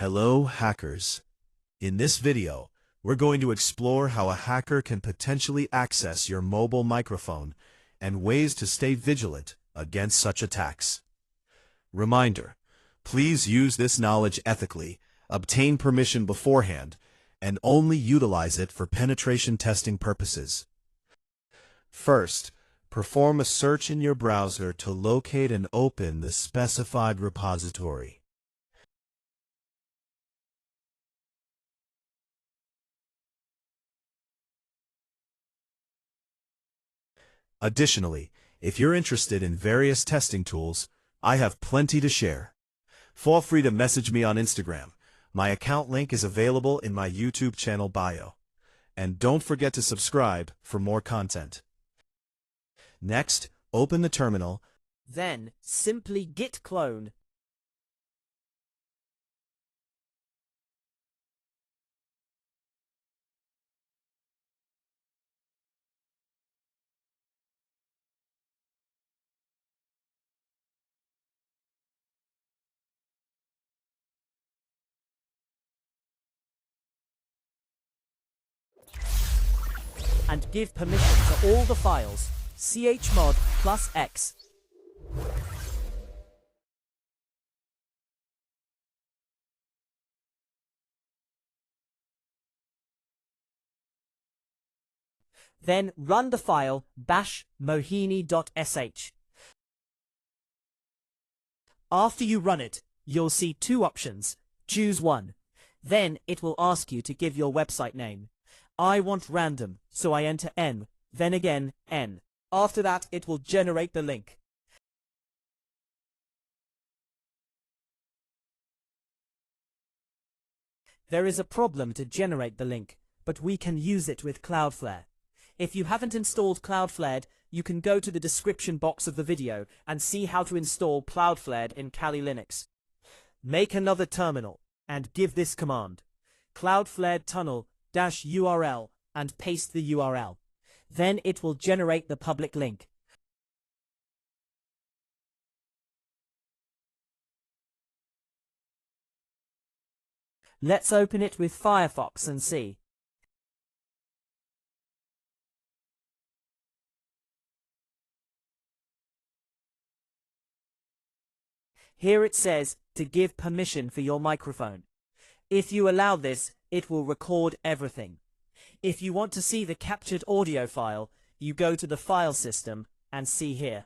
Hello, hackers. In this video, we're going to explore how a hacker can potentially access your mobile microphone and ways to stay vigilant against such attacks. Reminder, please use this knowledge ethically, obtain permission beforehand, and only utilize it for penetration testing purposes. First, perform a search in your browser to locate and open the specified repository. Additionally, if you're interested in various testing tools, I have plenty to share. Feel free to message me on Instagram. My account link is available in my YouTube channel bio. And don't forget to subscribe for more content. Next, open the terminal. Then, simply git clone. And give permission to all the files, chmod plus x. Then run the file bash mohini.sh. After you run it, you'll see two options. Choose one. Then it will ask you to give your website name. I want random, so I enter N, then again N. After that, it will generate the link. There is a problem to generate the link, but we can use it with Cloudflare. If you haven't installed Cloudflare, you can go to the description box of the video and see how to install Cloudflare in Kali Linux. Make another terminal and give this command: Cloudflare tunnel-URL and paste the URL. Then it will generate the public link. Let's open it with Firefox and see. Here it says to give permission for your microphone. If you allow this, it will record everything. If you want to see the captured audio file, you go to the file system and see here.